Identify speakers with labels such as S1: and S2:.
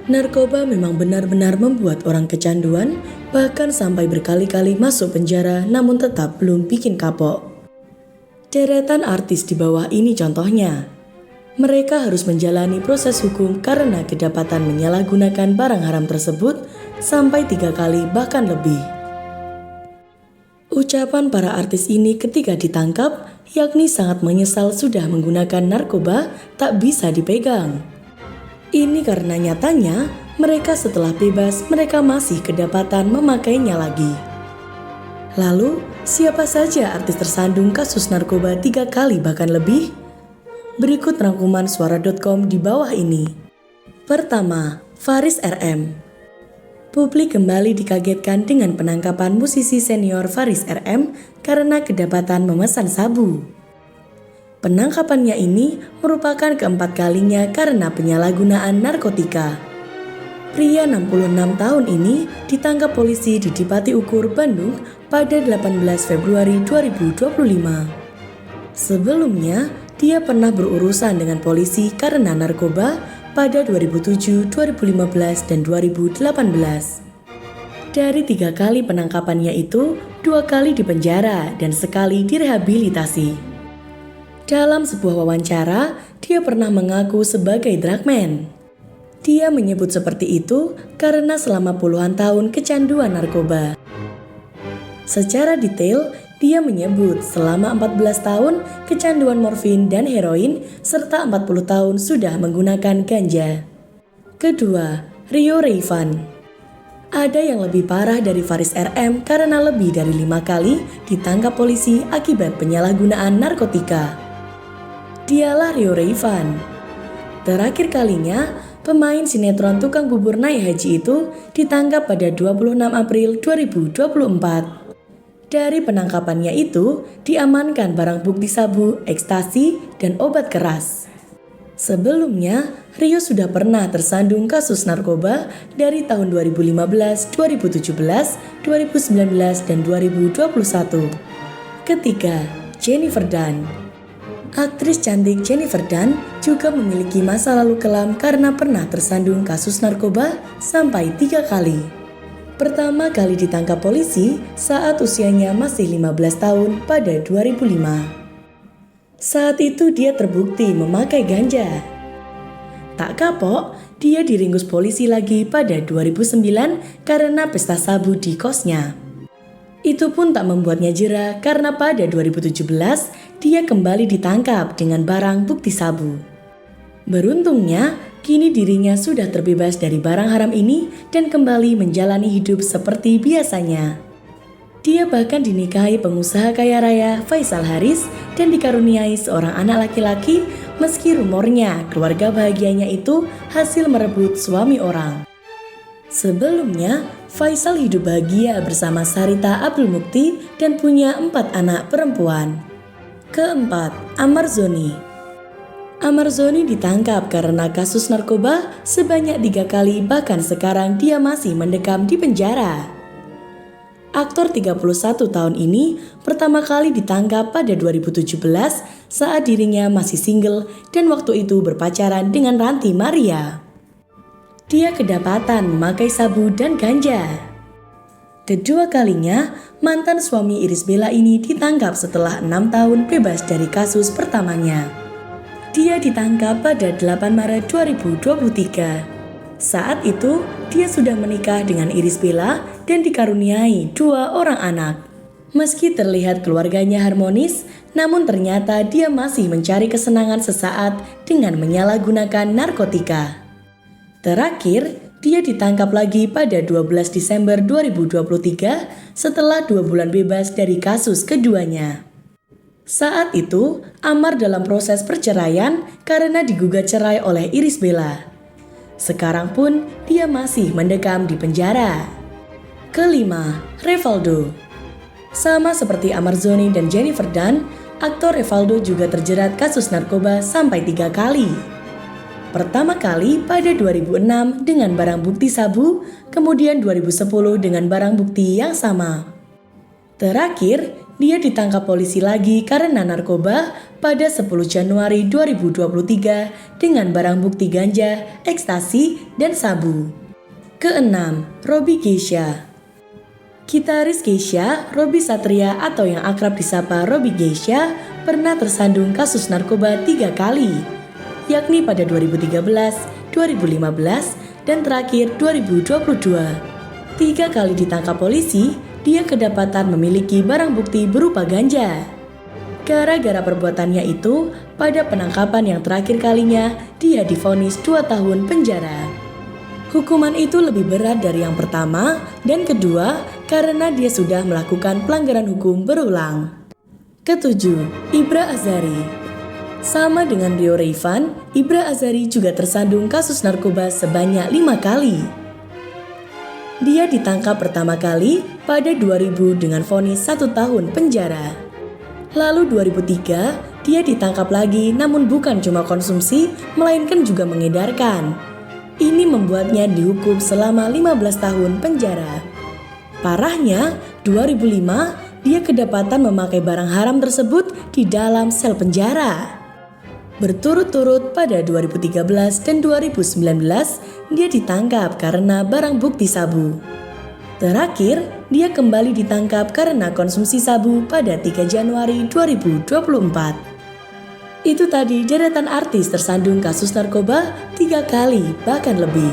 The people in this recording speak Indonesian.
S1: Narkoba memang benar-benar membuat orang kecanduan, bahkan sampai berkali-kali masuk penjara namun tetap belum bikin kapok. Deretan artis di bawah ini contohnya. Mereka harus menjalani proses hukum karena kedapatan menyalahgunakan barang haram tersebut sampai 3 kali bahkan lebih. Ucapan para artis ini ketika ditangkap, yakni sangat menyesal sudah menggunakan narkoba tak bisa dipegang. Ini karena nyatanya mereka setelah bebas mereka masih kedapatan memakainya lagi. Lalu, siapa saja artis tersandung kasus narkoba 3 kali bahkan lebih? Berikut rangkuman suara.com di bawah ini. Pertama, Faris RM. Publik kembali dikagetkan dengan penangkapan musisi senior Faris RM karena kedapatan memesan sabu. Penangkapannya ini merupakan keempat kalinya karena penyalahgunaan narkotika. Pria 66 tahun ini ditangkap polisi di Dipati Ukur, Bandung pada 18 Februari 2025. Sebelumnya, dia pernah berurusan dengan polisi karena narkoba pada 2007, 2015, dan 2018. Dari 3 kali penangkapannya itu, 2 kali dipenjara dan sekali direhabilitasi. Dalam sebuah wawancara, dia pernah mengaku sebagai drugman. Dia menyebut seperti itu karena selama puluhan tahun kecanduan narkoba. Secara detail, dia menyebut selama 14 tahun kecanduan morfin dan heroin serta 40 tahun sudah menggunakan ganja. Kedua, Rio Raivan. Ada yang lebih parah dari Faris RM karena lebih dari 5 kali ditangkap polisi akibat penyalahgunaan narkotika. Dialah Rio Raivan. Terakhir kalinya, pemain sinetron tukang bubur naik haji itu ditangkap pada 26 April 2024. Dari penangkapannya itu, diamankan barang bukti sabu, ekstasi, dan obat keras. Sebelumnya, Rio sudah pernah tersandung kasus narkoba dari tahun 2015, 2017, 2019, dan 2021. Ketiga, Jennifer Dunn. Aktris cantik Jennifer Dunn juga memiliki masa lalu kelam karena pernah tersandung kasus narkoba sampai 3 kali. Pertama kali ditangkap polisi saat usianya masih 15 tahun pada 2005. Saat itu dia terbukti memakai ganja. Tak kapok, dia diringkus polisi lagi pada 2009 karena pesta sabu di kosnya. Itu pun tak membuatnya jera karena pada 2017 dia kembali ditangkap dengan barang bukti sabu. Beruntungnya, kini dirinya sudah terbebas dari barang haram ini dan kembali menjalani hidup seperti biasanya. Dia bahkan dinikahi pengusaha kaya raya Faisal Haris dan dikaruniai seorang anak laki-laki meski rumornya keluarga bahagianya itu hasil merebut suami orang. Sebelumnya, Faisal hidup bahagia bersama Sarita Abdul Mukti dan punya 4 anak perempuan. Keempat, Amar Zoni. Amar Zoni ditangkap karena kasus narkoba sebanyak 3 kali bahkan sekarang dia masih mendekam di penjara. Aktor 31 tahun ini pertama kali ditangkap pada 2017 saat dirinya masih single dan waktu itu berpacaran dengan Ranti Maria. Dia kedapatan memakai sabu dan ganja. Kedua kalinya, mantan suami Irish Bella ini ditangkap setelah 6 tahun bebas dari kasus pertamanya. Dia ditangkap pada 8 Maret 2023. Saat itu, dia sudah menikah dengan Irish Bella dan dikaruniai 2 orang anak. Meski terlihat keluarganya harmonis, namun ternyata dia masih mencari kesenangan sesaat dengan menyalahgunakan narkotika. Terakhir, dia ditangkap lagi pada 12 Desember 2023 setelah 2 bulan bebas dari kasus keduanya. Saat itu, Amar dalam proses perceraian karena digugat cerai oleh Irish Bella. Sekarang pun dia masih mendekam di penjara. Kelima, Revaldo. Sama seperti Amar Zoni dan Jennifer Dunn, aktor Revaldo juga terjerat kasus narkoba sampai 3 kali. Pertama kali pada 2006 dengan barang bukti sabu, kemudian 2010 dengan barang bukti yang sama. Terakhir, dia ditangkap polisi lagi karena narkoba pada 10 Januari 2023 dengan barang bukti ganja, ekstasi, dan sabu. Keenam, Robby Geisha. Gitaris Geisha, Robby Satria atau yang akrab disapa Robby Geisha, pernah tersandung kasus narkoba 3 kali, yakni pada 2013, 2015, dan terakhir 2022. 3 kali ditangkap polisi, dia kedapatan memiliki barang bukti berupa ganja. Gara-gara perbuatannya itu, pada penangkapan yang terakhir kalinya, dia divonis 2 tahun penjara. Hukuman itu lebih berat dari yang pertama dan kedua karena dia sudah melakukan pelanggaran hukum berulang. Ketujuh, Ibra Azari. Sama dengan Rio Raivan, Ibra Azari juga tersandung kasus narkoba sebanyak 5 kali. Dia ditangkap pertama kali pada 2000 dengan vonis 1 tahun penjara. Lalu 2003, dia ditangkap lagi namun bukan cuma konsumsi, melainkan juga mengedarkan. Ini membuatnya dihukum selama 15 tahun penjara. Parahnya, 2005, dia kedapatan memakai barang haram tersebut di dalam sel penjara. Berturut-turut pada 2013 dan 2019, dia ditangkap karena barang bukti sabu. Terakhir, dia kembali ditangkap karena konsumsi sabu pada 3 Januari 2024. Itu tadi deretan artis tersandung kasus narkoba 3 kali bahkan lebih.